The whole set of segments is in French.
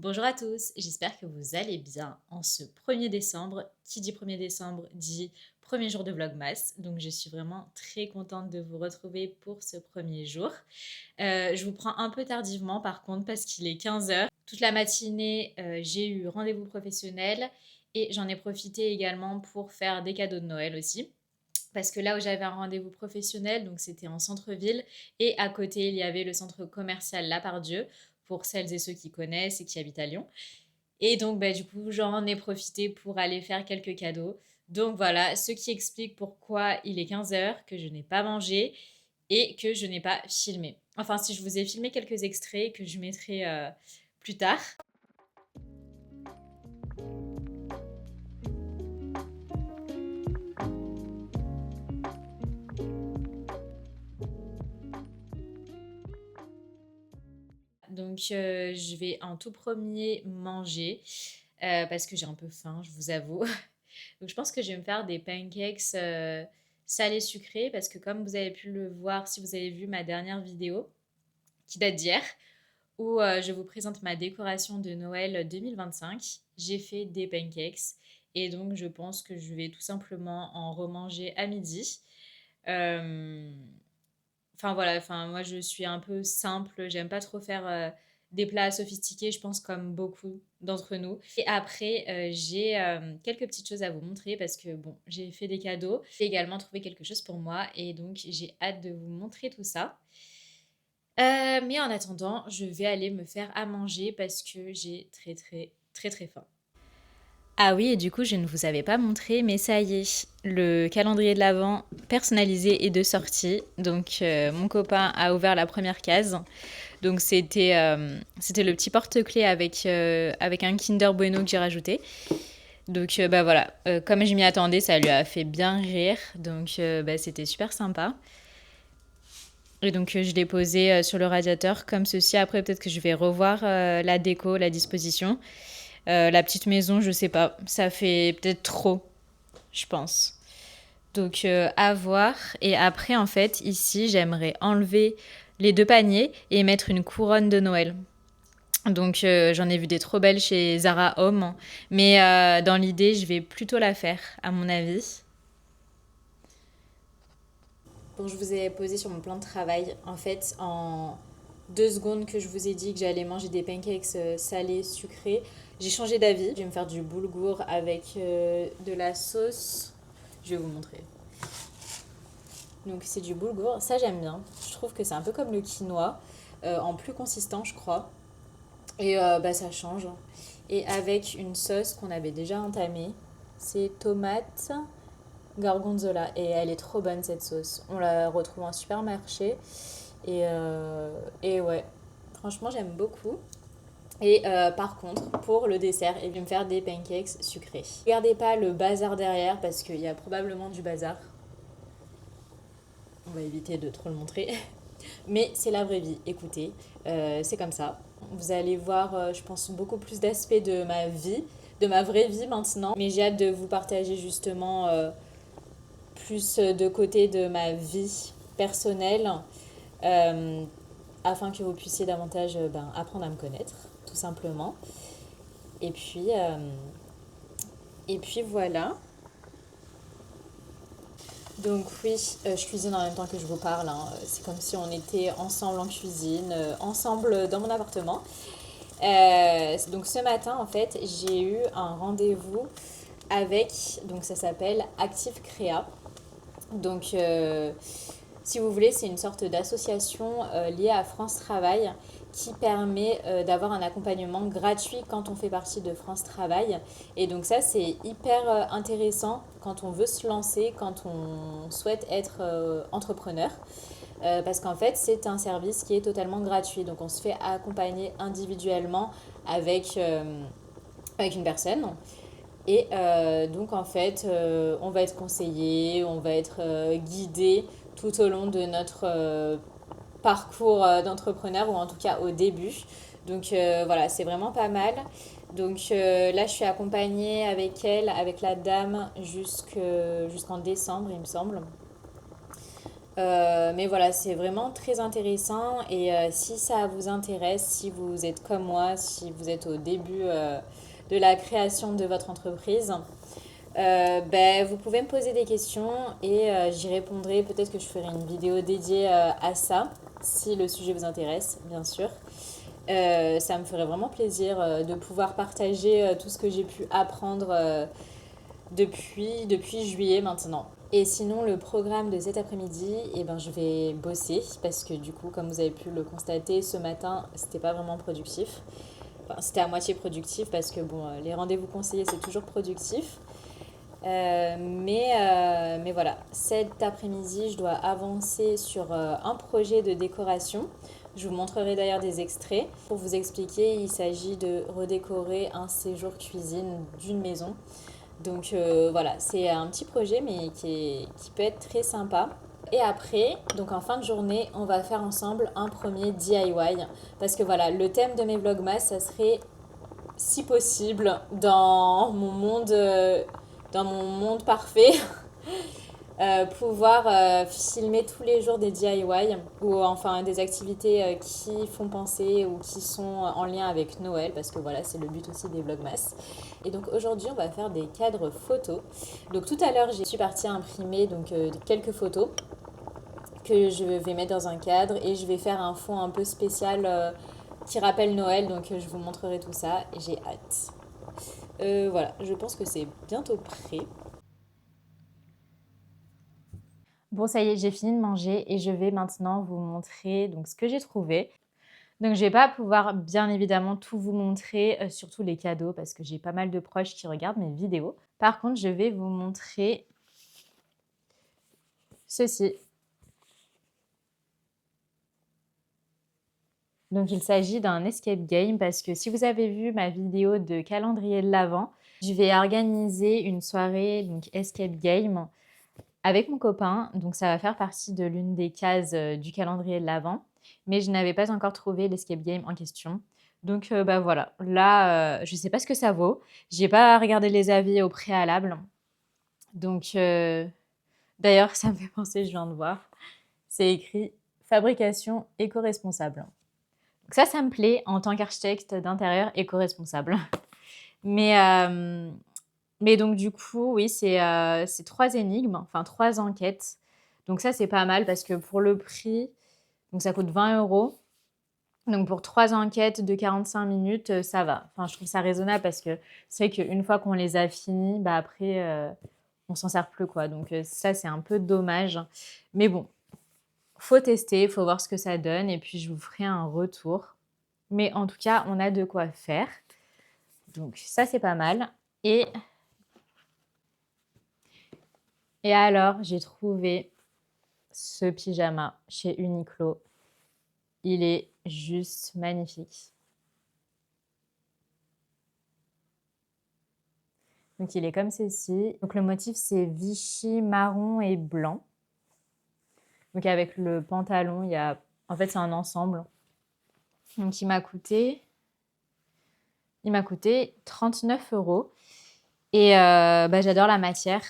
Bonjour à tous, j'espère que vous allez bien en ce 1er décembre. Qui dit 1er décembre dit premier jour de Vlogmas, donc je suis vraiment très contente de vous retrouver pour ce premier jour. Je vous prends un peu tardivement par contre parce qu'il est 15 heures. Toute la matinée, j'ai eu rendez-vous professionnel et j'en ai profité également pour faire des cadeaux de Noël aussi. Parce que là où j'avais un rendez-vous professionnel, donc c'était en centre-ville, et à côté, il y avait le centre commercial La Part-Dieu, pour celles et ceux qui connaissent et qui habitent à Lyon. Et donc, du coup, j'en ai profité pour aller faire quelques cadeaux. Donc voilà, ce qui explique pourquoi il est 15 heures, que je n'ai pas mangé et que je n'ai pas filmé. Enfin, si je vous ai filmé quelques extraits que je mettrai plus tard. Donc, je vais en tout premier manger parce que j'ai un peu faim, je vous avoue. Donc, je pense que je vais me faire des pancakes salés sucrés parce que comme vous avez pu le voir si vous avez vu ma dernière vidéo qui date d'hier, où je vous présente ma décoration de Noël 2025, j'ai fait des pancakes et donc je pense que je vais tout simplement en remanger à midi. Euh, Enfin voilà, enfin moi je suis un peu simple, j'aime pas trop faire des plats sophistiqués, je pense comme beaucoup d'entre nous. Et après, j'ai quelques petites choses à vous montrer parce que bon, j'ai fait des cadeaux, j'ai également trouvé quelque chose pour moi et donc j'ai hâte de vous montrer tout ça. Mais en attendant, je vais aller me faire à manger parce que j'ai très très très très faim. Ah oui, et du coup, je ne vous avais pas montré, mais ça y est, le calendrier de l'Avent personnalisé est de sortie. Donc, mon copain a ouvert la première case. Donc, c'était le petit porte-clés avec un Kinder Bueno que j'ai rajouté. Donc, voilà, comme je m'y attendais, ça lui a fait bien rire. Donc, c'était super sympa. Et donc, je l'ai posé sur le radiateur comme ceci. Après, peut-être que je vais revoir la déco, la disposition. La petite maison, je sais pas. Ça fait peut-être trop, je pense. Donc, à voir. Et après, en fait, ici, j'aimerais enlever les deux paniers et mettre une couronne de Noël. Donc, j'en ai vu des trop belles chez Zara Home. Mais dans l'idée, je vais plutôt la faire, à mon avis. Bon, je vous ai posé sur mon plan de travail. En fait, en 2 secondes que je vous ai dit que j'allais manger des pancakes salés, sucrés, j'ai changé d'avis. Je vais me faire du boulgour avec de la sauce. Je vais vous montrer. Donc c'est du boulgour, ça j'aime bien. Je trouve que c'est un peu comme le quinoa, en plus consistant je crois. Et ça change. Et avec une sauce qu'on avait déjà entamée, c'est tomate gorgonzola. Et elle est trop bonne cette sauce. On la retrouve en supermarché. Et ouais, franchement j'aime beaucoup. Et par contre, pour le dessert, je vais me faire des pancakes sucrés. Regardez pas le bazar derrière parce qu'il y a probablement du bazar. On va éviter de trop le montrer. Mais c'est la vraie vie, écoutez, c'est comme ça. Vous allez voir, je pense, beaucoup plus d'aspects de ma vie, de ma vraie vie maintenant. Mais j'ai hâte de vous partager justement plus de côté de ma vie personnelle, euh, afin que vous puissiez davantage apprendre à me connaître, tout simplement. Et puis, euh, et puis voilà. Donc oui, je cuisine en même temps que je vous parle, hein. C'est comme si on était ensemble en cuisine, ensemble dans mon appartement. Donc ce matin, en fait, j'ai eu un rendez-vous avec, donc ça s'appelle Active Créa. Donc si vous voulez, c'est une sorte d'association liée à France Travail qui permet d'avoir un accompagnement gratuit quand on fait partie de France Travail. Et donc ça, c'est hyper intéressant quand on veut se lancer, quand on souhaite être entrepreneur. Parce qu'en fait, c'est un service qui est totalement gratuit. Donc on se fait accompagner individuellement avec, avec une personne. Et donc en fait, on va être conseillé, on va être guidé tout au long de notre parcours d'entrepreneur ou en tout cas au début. Donc voilà, c'est vraiment pas mal. Donc là, je suis accompagnée avec elle, avec la dame jusqu'en décembre, il me semble. Mais voilà, c'est vraiment très intéressant et si ça vous intéresse, si vous êtes comme moi, si vous êtes au début de la création de votre entreprise, ben, vous pouvez me poser des questions et j'y répondrai. Peut-être que je ferai une vidéo dédiée à ça, si le sujet vous intéresse, bien sûr. Ça me ferait vraiment plaisir de pouvoir partager tout ce que j'ai pu apprendre depuis juillet maintenant. Et sinon, le programme de cet après-midi, eh ben, je vais bosser parce que du coup, comme vous avez pu le constater, ce matin, c'était pas vraiment productif. Enfin, c'était à moitié productif parce que bon, les rendez-vous conseillés, c'est toujours productif. Mais voilà, cet après-midi, je dois avancer sur un projet de décoration. Je vous montrerai d'ailleurs des extraits. Pour vous expliquer, il s'agit de redécorer un séjour cuisine d'une maison. Donc voilà, c'est un petit projet mais qui peut être très sympa. Et après, donc en fin de journée, on va faire ensemble un premier DIY. Parce que voilà, le thème de mes vlogmas, ça serait si possible dans mon monde parfait, pouvoir filmer tous les jours des DIY ou enfin des activités qui font penser ou qui sont en lien avec Noël parce que voilà, c'est le but aussi des vlogmas. Et donc aujourd'hui, on va faire des cadres photos. Donc tout à l'heure, je suis partie imprimer donc quelques photos que je vais mettre dans un cadre et je vais faire un fond un peu spécial qui rappelle Noël. Donc je vous montrerai tout ça et j'ai hâte. Voilà, je pense que c'est bientôt prêt. Bon, ça y est, j'ai fini de manger et je vais maintenant vous montrer donc ce que j'ai trouvé. Donc, je vais pas pouvoir bien évidemment tout vous montrer, surtout les cadeaux parce que j'ai pas mal de proches qui regardent mes vidéos. Par contre, je vais vous montrer ceci. Donc, il s'agit d'un escape game parce que si vous avez vu ma vidéo de calendrier de l'Avent, je vais organiser une soirée donc escape game avec mon copain. Donc, ça va faire partie de l'une des cases du calendrier de l'Avent. Mais je n'avais pas encore trouvé l'escape game en question. Donc, bah voilà. Là, je ne sais pas ce que ça vaut. J'ai pas regardé les avis au préalable. Donc, d'ailleurs, ça me fait penser, je viens de voir. C'est écrit fabrication éco-responsable. Donc ça me plaît en tant qu'architecte d'intérieur éco-responsable. Mais, euh, mais donc, du coup, oui, c'est 3 énigmes, enfin 3 enquêtes. Donc ça, c'est pas mal parce que pour le prix, donc ça coûte 20 €. Donc pour 3 enquêtes de 45 minutes, ça va. Enfin, je trouve ça raisonnable parce que c'est vrai qu'une fois qu'on les a finis, bah après, on s'en sert plus, quoi. Donc ça, c'est un peu dommage. Mais bon, faut tester, faut voir ce que ça donne et puis je vous ferai un retour. Mais en tout cas, on a de quoi faire. Donc ça, c'est pas mal. Et Et alors, j'ai trouvé ce pyjama chez Uniqlo. Il est juste magnifique. Donc, il est comme ceci. Donc, le motif, c'est Vichy marron et blanc. Donc, avec le pantalon, il y a... En fait, c'est un ensemble. Donc, il m'a coûté 39 €. Et bah, j'adore la matière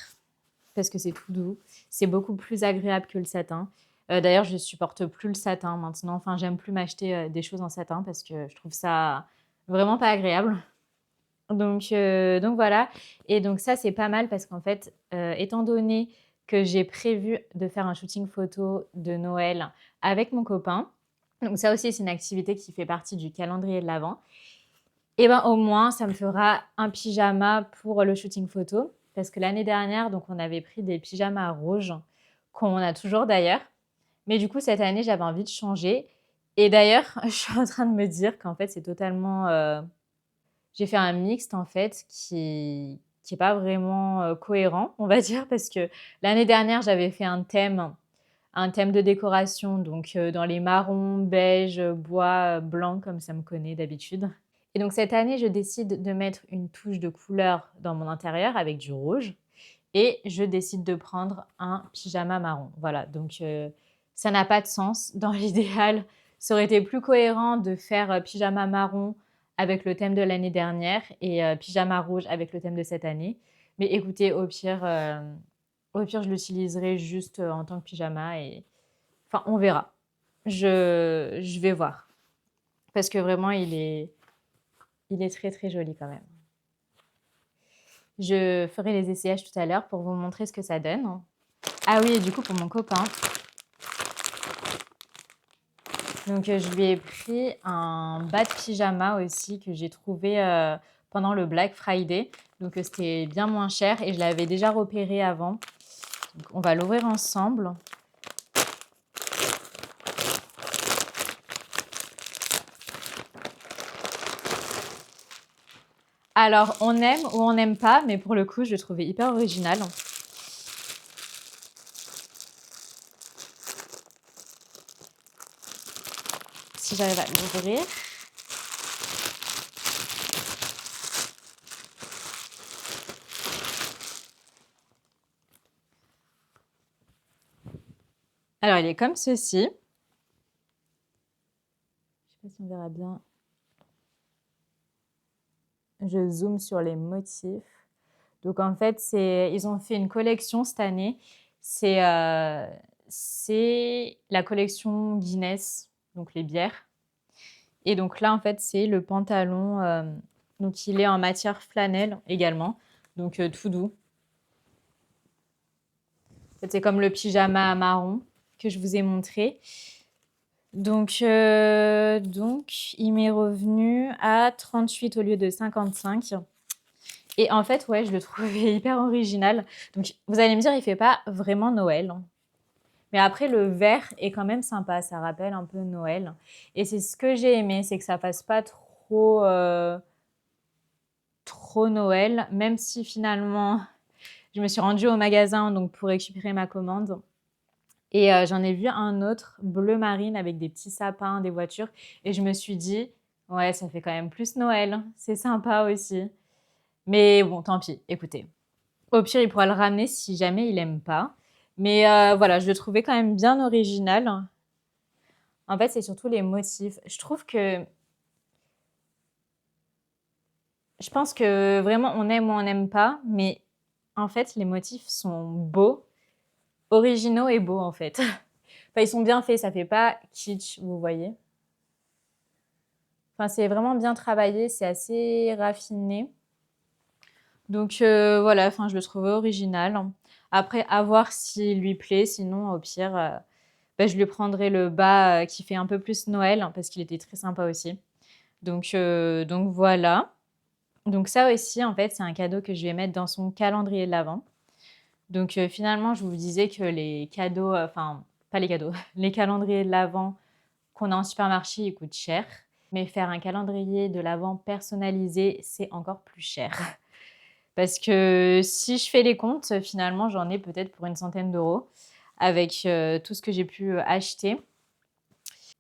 parce que c'est tout doux. C'est beaucoup plus agréable que le satin. D'ailleurs, je supporte plus le satin maintenant. Enfin, j'aime plus m'acheter des choses en satin parce que je trouve ça vraiment pas agréable. Donc voilà. Et donc ça, c'est pas mal parce qu'en fait, étant donné que j'ai prévu de faire un shooting photo de Noël avec mon copain, donc ça aussi, c'est une activité qui fait partie du calendrier de l'Avent. Et ben au moins, ça me fera un pyjama pour le shooting photo. Parce que l'année dernière, donc on avait pris des pyjamas rouges, qu'on a toujours d'ailleurs. Mais du coup, cette année, j'avais envie de changer. Et d'ailleurs, je suis en train de me dire qu'en fait, c'est totalement... j'ai fait un mixte, en fait, qui est pas vraiment cohérent, on va dire. Parce que l'année dernière, j'avais fait un thème de décoration, donc dans les marrons, beige, bois, blanc, comme ça me connaît d'habitude. Et donc cette année, je décide de mettre une touche de couleur dans mon intérieur avec du rouge et je décide de prendre un pyjama marron. Voilà, donc ça n'a pas de sens. Dans l'idéal, ça aurait été plus cohérent de faire pyjama marron avec le thème de l'année dernière et pyjama rouge avec le thème de cette année. Mais écoutez, au pire, Au pire, je l'utiliserai juste en tant que pyjama et enfin, on verra. Je vais voir parce que vraiment, il est très très joli quand même. Je ferai les essayages tout à l'heure pour vous montrer ce que ça donne. Ah oui, et du coup, pour mon copain, donc je lui ai pris un bas de pyjama aussi que j'ai trouvé pendant le Black Friday. Donc c'était bien moins cher et je l'avais déjà repéré avant. Donc, on va l'ouvrir ensemble. Alors, on aime ou on n'aime pas, mais pour le coup, je le trouvais hyper original. Si j'arrive à l'ouvrir. Alors, il est comme ceci. Je ne sais pas si on verra bien. Je zoome sur les motifs. Donc, en fait, ils ont fait une collection cette année. C'est la collection Guinness, donc les bières. Et donc là, en fait, c'est le pantalon. Donc, il est en matière flanelle également. Donc, tout doux. En fait, c'est comme le pyjama marron que je vous ai montré. Donc, il m'est revenu à 38 au lieu de 55. Et en fait, ouais, je le trouvais hyper original. Donc, vous allez me dire, il fait pas vraiment Noël. Mais après, le vert est quand même sympa. Ça rappelle un peu Noël. Et c'est ce que j'ai aimé, c'est que ça fasse pas trop Noël. Même si finalement, je me suis rendue au magasin donc pour récupérer ma commande. Et j'en ai vu un autre, bleu marine, avec des petits sapins, des voitures. Et je me suis dit, ouais, ça fait quand même plus Noël. C'est sympa aussi. Mais bon, tant pis, écoutez. Au pire, il pourra le ramener si jamais il aime pas. Mais voilà, je le trouvais quand même bien original. En fait, c'est surtout les motifs. Je trouve que... Je pense que vraiment, on aime ou on n'aime pas. Mais en fait, les motifs sont beaux, originaux et beaux, en fait. Enfin, ils sont bien faits, ça fait pas kitsch, vous voyez. Enfin, c'est vraiment bien travaillé, c'est assez raffiné. Donc voilà, enfin, je le trouvais original. Après, à voir s'il lui plaît. Sinon, au pire, je lui prendrai le bas qui fait un peu plus Noël parce qu'il était très sympa aussi. Donc voilà. Donc ça aussi, en fait, c'est un cadeau que je vais mettre dans son calendrier de l'Avent. Donc finalement, je vous disais que les cadeaux, enfin, pas les cadeaux, les calendriers de l'Avent qu'on a en supermarché, ils coûtent cher. Mais faire un calendrier de l'Avent personnalisé, c'est encore plus cher. Parce que si je fais les comptes, finalement, j'en ai peut-être pour une centaine d'euros avec tout ce que j'ai pu acheter.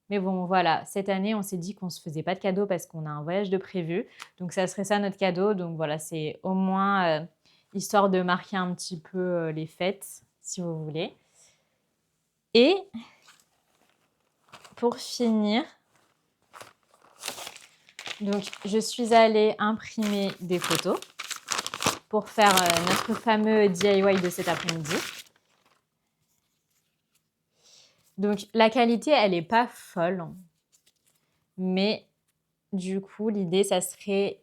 Mais bon, voilà, cette année, on s'est dit qu'on ne se faisait pas de cadeau parce qu'on a un voyage de prévu. Donc, ça serait ça notre cadeau. Donc, voilà, c'est au moins histoire de marquer un petit peu les fêtes, si vous voulez. Et pour finir, donc, je suis allée imprimer des photos pour faire notre fameux DIY de cet après-midi. Donc, la qualité, elle n'est pas folle. Mais du coup, l'idée, ça serait...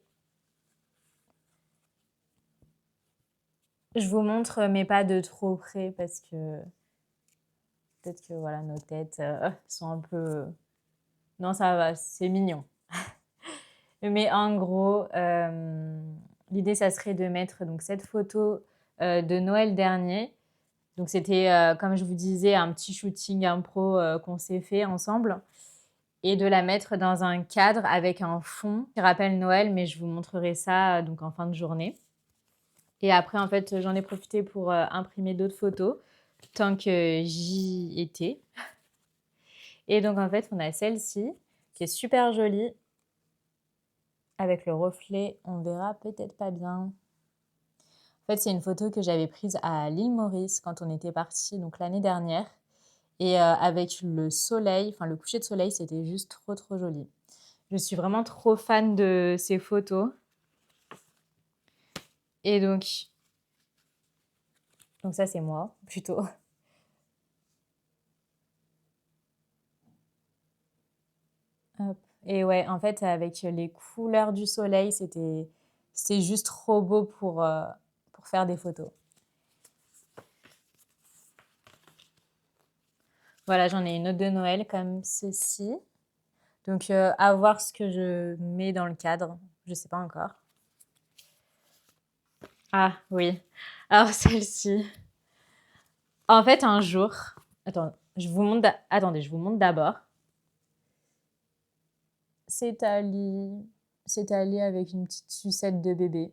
Je vous montre, mais pas de trop près parce que peut-être que voilà, nos têtes sont un peu... Non, ça va, c'est mignon. Mais en gros, l'idée, ça serait de mettre donc, cette photo de Noël dernier. Donc, c'était, comme je vous disais, un petit shooting impro qu'on s'est fait ensemble. Et de la mettre dans un cadre avec un fond qui rappelle Noël, mais je vous montrerai ça donc en fin de journée. Et après, en fait, j'en ai profité pour imprimer d'autres photos tant que j'y étais. Et donc, en fait, on a celle-ci qui est super jolie. Avec le reflet, on verra peut-être pas bien. En fait, c'est une photo que j'avais prise à l'île Maurice quand on était parti, donc l'année dernière. Et avec le soleil, enfin le coucher de soleil, c'était juste trop trop joli. Je suis vraiment trop fan de ces photos. Et donc, Donc ça, c'est moi, plutôt. Hop. Et ouais, en fait, avec les couleurs du soleil, c'était juste trop beau pour faire des photos. Voilà, j'en ai une autre de Noël comme ceci. Donc, à voir ce que je mets dans le cadre. Je sais pas encore. Ah oui. Alors, celle-ci. En fait, un jour. Attends, attendez, je vous montre d'abord. C'est Ali. C'est Ali avec une petite sucette de bébé.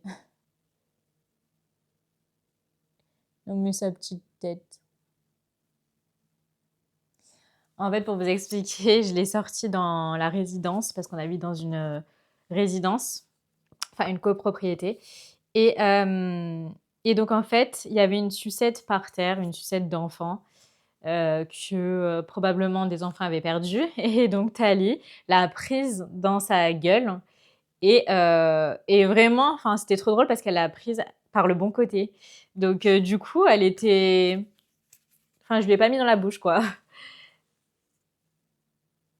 On met sa petite tête. En fait, pour vous expliquer, je l'ai sorti dans la résidence parce qu'on habite dans une résidence, enfin une copropriété. Et, euh, et donc, en fait, il y avait une sucette par terre, une sucette d'enfant que probablement des enfants avaient perdue. Et donc, Tali l'a prise dans sa gueule. Et vraiment, enfin, c'était trop drôle parce qu'elle l'a prise par le bon côté. Donc, du coup, elle était. Enfin, je ne l'ai pas mis dans la bouche, quoi.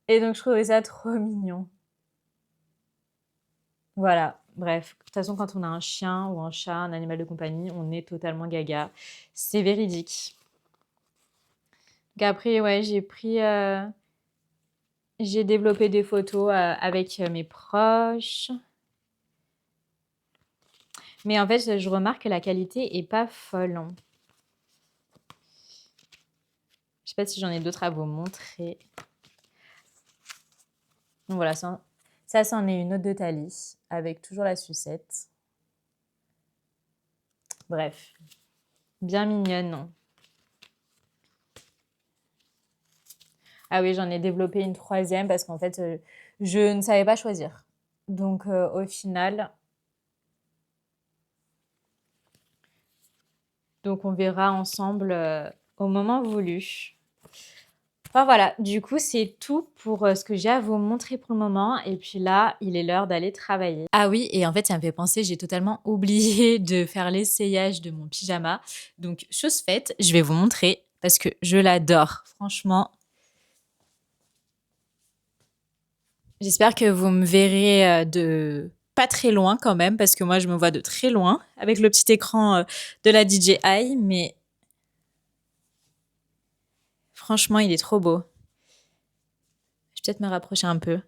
Et donc, je trouvais ça trop mignon. Voilà, bref. De toute façon, quand on a un chien ou un chat, un animal de compagnie, on est totalement gaga. C'est véridique. Donc après, ouais, j'ai développé des photos avec mes proches. Mais en fait, je remarque que la qualité est pas folle, hein. Je sais pas si j'en ai d'autres à vous montrer. Donc voilà, ça c'en est une autre de Thalie, avec toujours la sucette. Bref, bien mignonne, non? Ah oui, j'en ai développé une troisième parce qu'en fait, je ne savais pas choisir. Donc au final, donc on verra ensemble au moment voulu. Enfin voilà, du coup c'est tout pour ce que j'ai à vous montrer pour le moment. Et puis là, il est l'heure d'aller travailler. Ah oui, et en fait ça me fait penser, j'ai totalement oublié de faire l'essayage de mon pyjama. Donc chose faite, je vais vous montrer parce que je l'adore. Franchement, j'espère que vous me verrez de pas très loin quand même, parce que moi je me vois de très loin avec le petit écran de la DJI, mais franchement il est trop beau. Je vais peut-être me rapprocher un peu.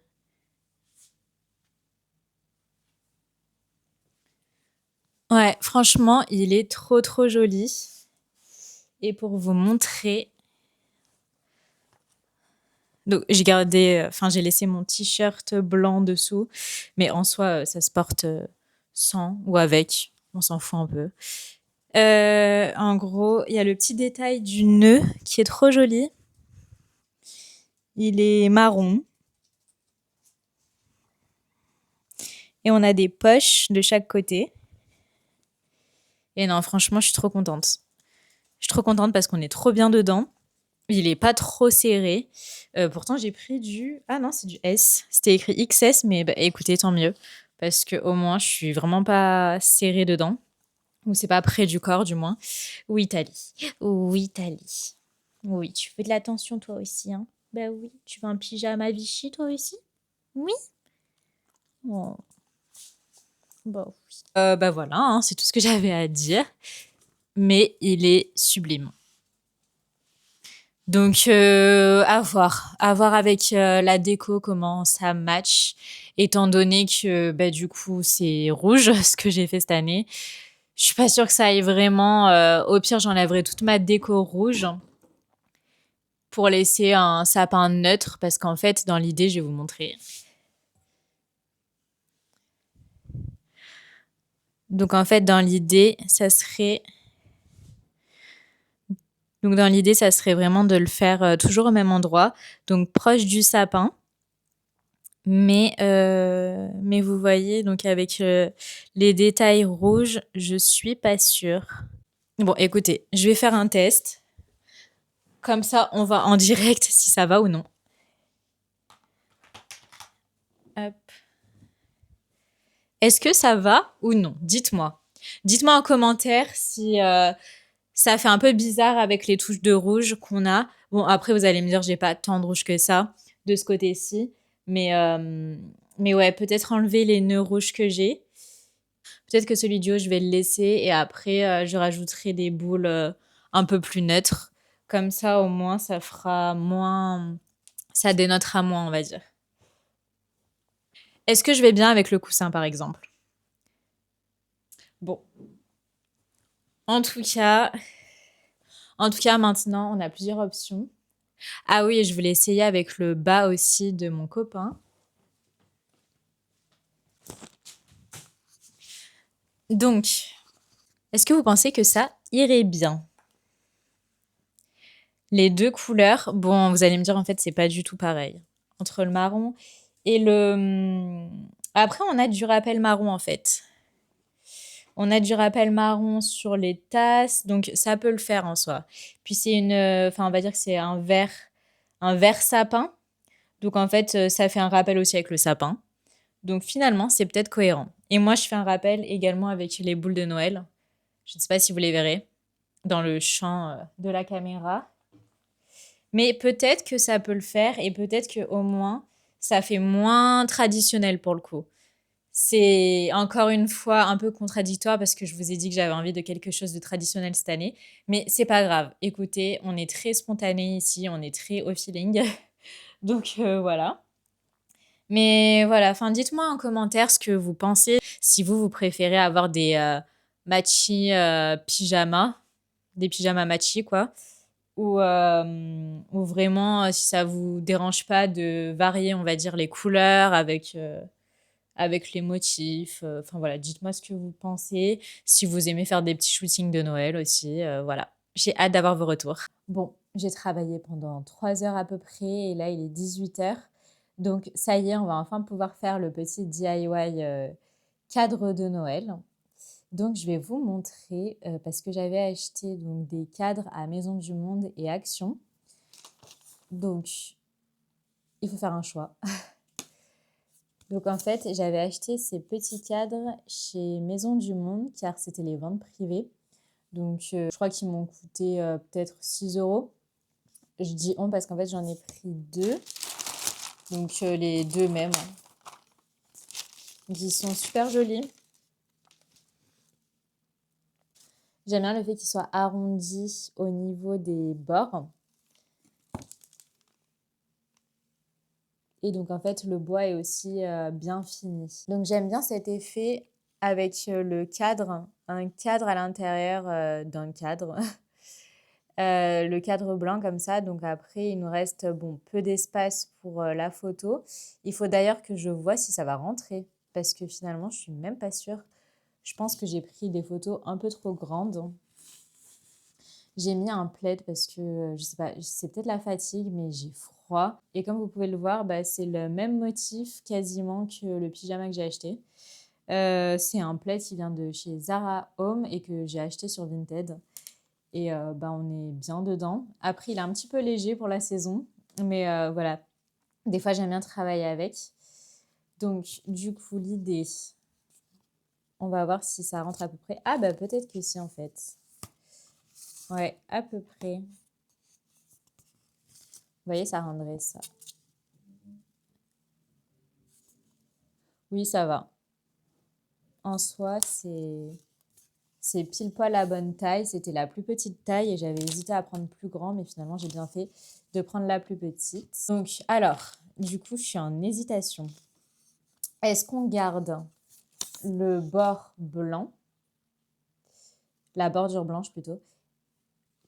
Ouais, franchement il est trop trop joli. Et pour vous montrer, donc j'ai gardé, enfin j'ai laissé mon t-shirt blanc dessous, mais en soi ça se porte sans ou avec, on s'en fout un peu. En gros, il y a le petit détail du nœud qui est trop joli. Il est marron. Et on a des poches de chaque côté. Et non, franchement, je suis trop contente. Je suis trop contente parce qu'on est trop bien dedans. Il est pas trop serré. Pourtant, j'ai pris du... Ah non, c'est du S. C'était écrit XS, mais bah, écoutez, tant mieux. Parce que au moins, je suis vraiment pas serrée dedans. Ou c'est pas près du corps, du moins. Oui, Thalie. Oui, Thalie. Oui, tu fais de l'attention, toi aussi, hein. Bah oui. Tu veux un pyjama Vichy, toi aussi? Oui. Oh, bah oui. Bah voilà, hein, c'est tout ce que j'avais à dire. Mais il est sublime. Donc, à voir avec la déco comment ça match, étant donné que bah, du coup c'est rouge ce que j'ai fait cette année. Je suis pas sûre que ça aille vraiment. Au pire, j'enlèverai toute ma déco rouge pour laisser un sapin neutre parce qu'en fait, dans l'idée, je vais vous montrer. Donc en fait, dans l'idée, ça serait vraiment de le faire toujours au même endroit, donc proche du sapin. Mais vous voyez, donc avec les détails rouges, je suis pas sûre. Bon, écoutez, je vais faire un test. Comme ça, on va en direct si ça va ou non. Hop. Est-ce que ça va ou non? Dites-moi. Dites-moi en commentaire Ça fait un peu bizarre avec les touches de rouge qu'on a. Bon, après, vous allez me dire, j'ai pas tant de rouge que ça de ce côté-ci. Mais, euh, mais ouais, peut-être enlever les nœuds rouges que j'ai. Peut-être que celui du haut, je vais le laisser et après, je rajouterai des boules un peu plus neutres. Comme ça, au moins, ça fera moins. Ça dénotera moins, on va dire. Est-ce que je vais bien avec le coussin, par exemple? Bon, en tout cas, maintenant, on a plusieurs options. Ah oui, et je voulais essayer avec le bas aussi de mon copain. Donc, est-ce que vous pensez que ça irait bien? Les deux couleurs, bon, vous allez me dire, en fait, c'est pas du tout pareil. Entre le marron et le... Après, on a du rappel marron, en fait. On a du rappel marron sur les tasses, donc ça peut le faire en soi. Puis c'est une... Enfin, on va dire que c'est un vert sapin. Donc, en fait, ça fait un rappel aussi avec le sapin. Donc, finalement, c'est peut-être cohérent. Et moi, je fais un rappel également avec les boules de Noël. Je ne sais pas si vous les verrez dans le champ de la caméra. Mais peut-être que ça peut le faire et peut-être qu'au moins, ça fait moins traditionnel pour le coup. C'est encore une fois un peu contradictoire parce que je vous ai dit que j'avais envie de quelque chose de traditionnel cette année. Mais c'est pas grave. Écoutez, on est très spontané ici, on est très au feeling. Donc voilà. Mais voilà, enfin dites-moi en commentaire ce que vous pensez. Si vous préférez avoir des matchis pyjamas, des pyjamas matchis quoi. Ou vraiment, si ça vous dérange pas de varier, on va dire, les couleurs avec les motifs. Enfin voilà, dites-moi ce que vous pensez. Si vous aimez faire des petits shootings de Noël aussi, voilà. J'ai hâte d'avoir vos retours. Bon, j'ai travaillé pendant 3 heures à peu près et là il est 18 heures. Donc ça y est, on va enfin pouvoir faire le petit DIY cadre de Noël. Donc, je vais vous montrer parce que j'avais acheté donc, des cadres à Maison du Monde et Action. Donc, il faut faire un choix. Donc, en fait, j'avais acheté ces petits cadres chez Maison du Monde car c'était les ventes privées. Donc, je crois qu'ils m'ont coûté peut-être 6 euros. Je dis on parce qu'en fait, j'en ai pris deux. Donc, les deux mêmes. Donc, ils sont super jolis. J'aime bien le fait qu'ils soient arrondis au niveau des bords. Et donc, en fait, le bois est aussi bien fini. Donc, j'aime bien cet effet avec le cadre, un cadre à l'intérieur d'un cadre. Le cadre blanc comme ça. Donc, après, il nous reste bon, peu d'espace pour la photo. Il faut d'ailleurs que je vois si ça va rentrer. Parce que finalement, je suis même pas sûre. Je pense que j'ai pris des photos un peu trop grandes. J'ai mis un plaid parce que, je sais pas, c'est peut-être la fatigue, mais j'ai froid. Et comme vous pouvez le voir, bah, c'est le même motif quasiment que le pyjama que j'ai acheté. C'est un plaid qui vient de chez Zara Home et que j'ai acheté sur Vinted. Et bah, on est bien dedans. Après, il est un petit peu léger pour la saison, mais voilà. Des fois, j'aime bien travailler avec. Donc, du coup, l'idée, on va voir si ça rentre à peu près. Ah, bah peut-être que si, en fait. Ouais, à peu près. Vous voyez, ça rendrait ça. Oui, ça va. En soi, c'est pile poil la bonne taille. C'était la plus petite taille et j'avais hésité à prendre plus grand, mais finalement, j'ai bien fait de prendre la plus petite. Donc, alors, du coup, je suis en hésitation. Est-ce qu'on garde le bord blanc, la bordure blanche plutôt,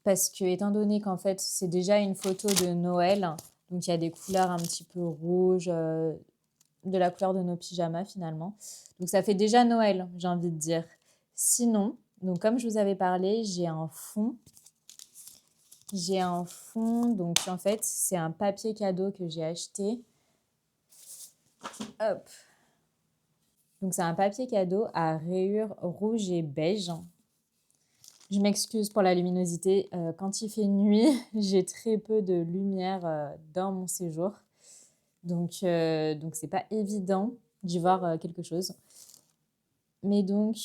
parce que étant donné qu'en fait, c'est déjà une photo de Noël, donc il y a des couleurs un petit peu rouges, de la couleur de nos pyjamas finalement. Donc ça fait déjà Noël, j'ai envie de dire. Sinon, donc comme je vous avais parlé, j'ai un fond. J'ai un fond, donc en fait, c'est un papier cadeau que j'ai acheté. Hop. Donc c'est un papier cadeau à rayures rouge et beige. Je m'excuse pour la luminosité. Quand il fait nuit, j'ai très peu de lumière dans mon séjour. Donc c'est pas évident d'y voir quelque chose. Mais donc,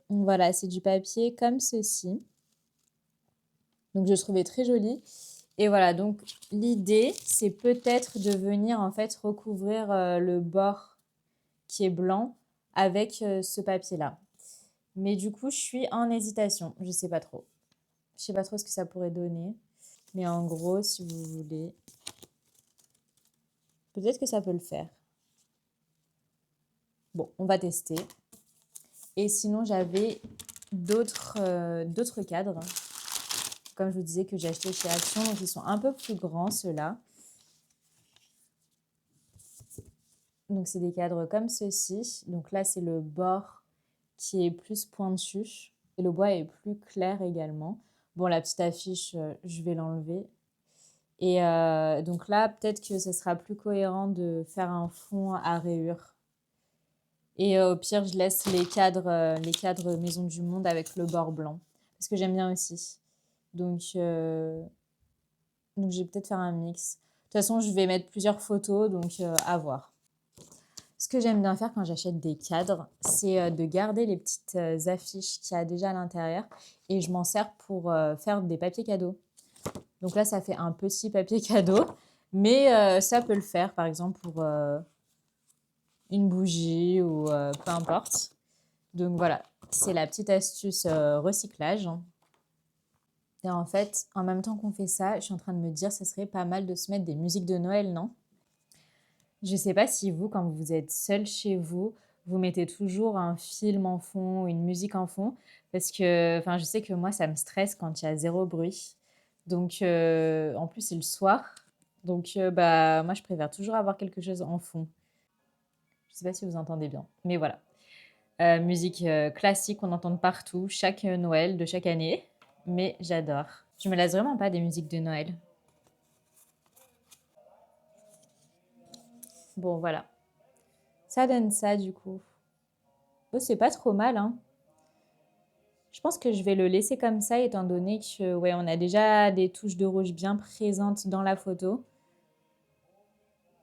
voilà, c'est du papier comme ceci. Donc, je trouvais très joli. Et voilà, donc l'idée, c'est peut-être de venir en fait recouvrir le bord qui est blanc avec ce papier-là. Mais du coup, je suis en hésitation. Je sais pas trop. Je sais pas trop ce que ça pourrait donner. Mais en gros, si vous voulez, peut-être que ça peut le faire. Bon, on va tester. Et sinon, j'avais d'autres cadres, comme je vous disais, que j'ai acheté chez Action. Donc, ils sont un peu plus grands, ceux-là. Donc, c'est des cadres comme ceci. Donc là, c'est le bord qui est plus pointu. Et le bois est plus clair également. Bon, la petite affiche, je vais l'enlever. Et donc là, peut-être que ce sera plus cohérent de faire un fond à rayures. Et au pire, je laisse les cadres Maison du Monde avec le bord blanc. Parce que j'aime bien aussi. Donc je vais peut-être faire un mix. De toute façon, je vais mettre plusieurs photos, donc à voir. Ce que j'aime bien faire quand j'achète des cadres, c'est de garder les petites affiches qu'il y a déjà à l'intérieur. Et je m'en sers pour faire des papiers cadeaux. Donc là, ça fait un petit papier cadeau. Mais ça peut le faire, par exemple, pour une bougie ou peu importe. Donc voilà, c'est la petite astuce recyclage. Et en fait, en même temps qu'on fait ça, je suis en train de me dire, ce serait pas mal de se mettre des musiques de Noël, non? Je sais pas si vous, quand vous êtes seul chez vous, vous mettez toujours un film en fond, une musique en fond, parce que, enfin, je sais que moi, ça me stresse quand il y a zéro bruit. Donc, en plus, c'est le soir. Donc, bah, moi, je préfère toujours avoir quelque chose en fond. Je sais pas si vous entendez bien, mais voilà. Musique classique qu'on entend de partout, chaque Noël de chaque année. Mais j'adore. Je me lasse vraiment pas des musiques de Noël. Bon, voilà. Ça donne ça du coup. Oh, c'est pas trop mal, hein. Je pense que je vais le laisser comme ça, étant donné que, ouais, on a déjà des touches de rouge bien présentes dans la photo.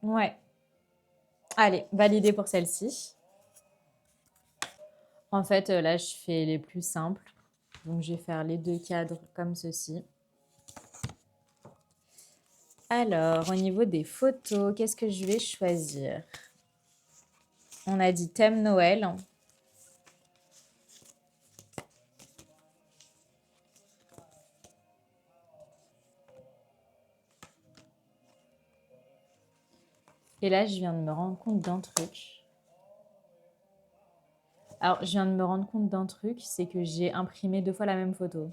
Ouais. Allez, validé pour celle-ci. En fait, là, je fais les plus simples. Donc, je vais faire les deux cadres comme ceci. Alors, au niveau des photos, qu'est-ce que je vais choisir? On a dit thème Noël. Et là, je viens de me rendre compte d'un truc. Alors, je viens de me rendre compte d'un truc, c'est que j'ai imprimé 2 fois la même photo.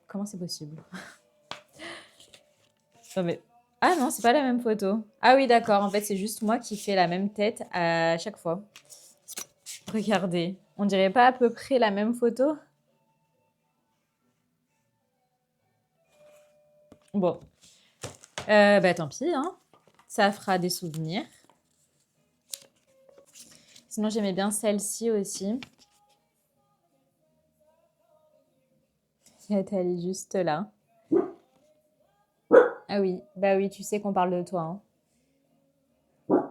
Comment c'est possible? Non mais... Ah non, c'est pas la même photo. Ah oui, d'accord. En fait, c'est juste moi qui fais la même tête à chaque fois. Regardez. On dirait pas à peu près la même photo? Bon. Bah tant pis, hein. Ça fera des souvenirs. Sinon, j'aimais bien celle-ci aussi. Elle est juste là. Ah oui, bah oui, tu sais qu'on parle de toi, hein.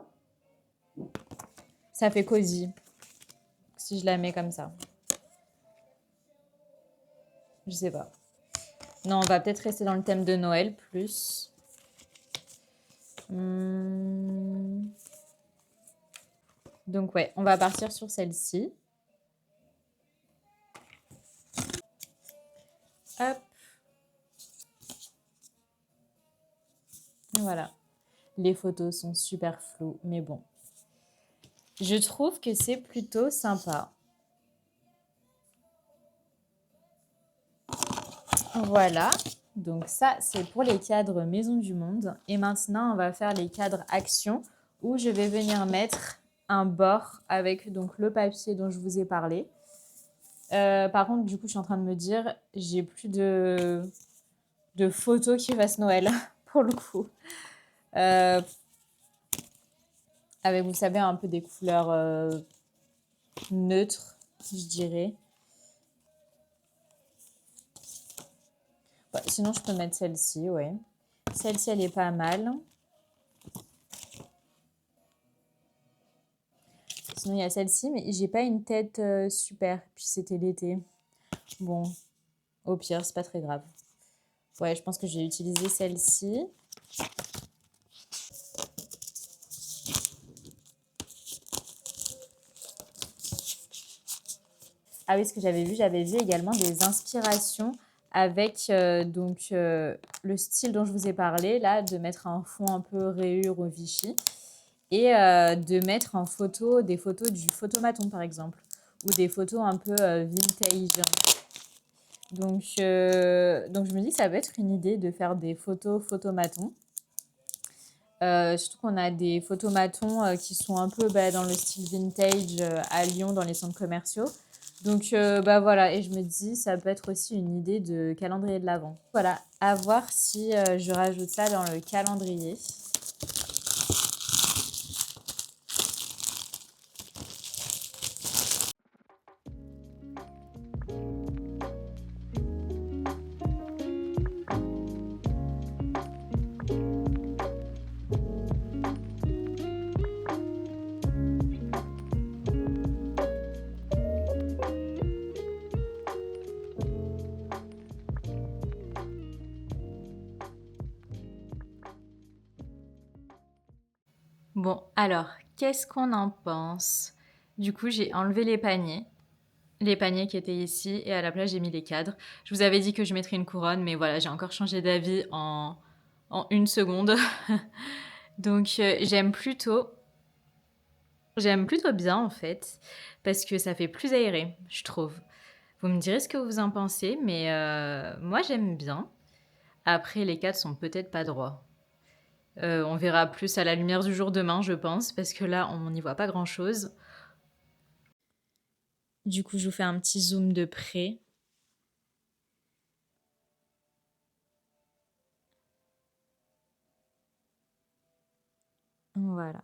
Ça fait cosy, si je la mets comme ça. Je sais pas. Non, on va peut-être rester dans le thème de Noël plus. Donc ouais, on va partir sur celle-ci. Hop. Voilà. Les photos sont super floues, mais bon. Je trouve que c'est plutôt sympa. Voilà. Donc ça, c'est pour les cadres Maison du Monde. Et maintenant, on va faire les cadres Action où je vais venir mettre un bord avec donc le papier dont je vous ai parlé. Par contre, du coup, je suis en train de me dire, j'ai plus de photos qui fassent Noël, pour le coup. Avec, vous savez, un peu des couleurs neutres, je dirais. Bah, sinon, je peux mettre celle-ci, ouais. Celle-ci, elle est pas mal. Sinon, il y a celle-ci, mais j'ai pas une tête super. Puis c'était l'été. Bon, Au pire, c'est pas très grave. Ouais, je pense que j'ai utilisé celle-ci. Ah oui, ce que j'avais vu également des inspirations avec le style dont je vous ai parlé, là, de mettre un fond un peu rayure ou Vichy et de mettre en photo des photos du photomaton, par exemple, ou des photos un peu vintage. Donc, je me dis que ça peut être une idée de faire des photos photomaton. Surtout qu'on a des photomatons qui sont un peu dans le style vintage à Lyon, dans les centres commerciaux. Donc, voilà, et je me dis, ça peut être aussi une idée de calendrier de l'Avent. Voilà, à voir si je rajoute ça dans le calendrier. Bon, alors, qu'est-ce qu'on en pense? Du coup, j'ai enlevé les paniers qui étaient ici, et à la place, j'ai mis les cadres. Je vous avais dit que je mettrais une couronne, mais voilà, j'ai encore changé d'avis en une seconde. Donc, j'aime plutôt bien en fait, parce que ça fait plus aéré, je trouve. Vous me direz ce que vous en pensez, mais moi j'aime bien. Après, les cadres sont peut-être pas droits. On verra plus à la lumière du jour demain, je pense, parce que là, on n'y voit pas grand-chose. Du coup, je vous fais un petit zoom de près. Voilà.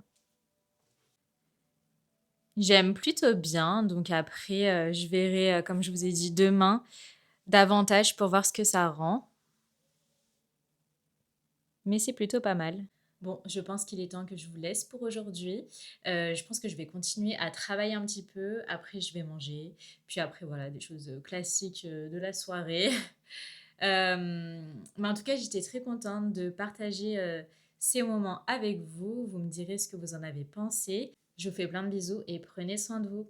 J'aime plutôt bien, donc après, je verrai, comme je vous ai dit, demain, davantage pour voir ce que ça rend. Mais c'est plutôt pas mal. Bon, je pense qu'il est temps que je vous laisse pour aujourd'hui. Je pense que je vais continuer à travailler un petit peu. Après, je vais manger. Puis après, voilà, des choses classiques de la soirée. Mais en tout cas, j'étais très contente de partager ces moments avec vous. Vous me direz ce que vous en avez pensé. Je vous fais plein de bisous et prenez soin de vous.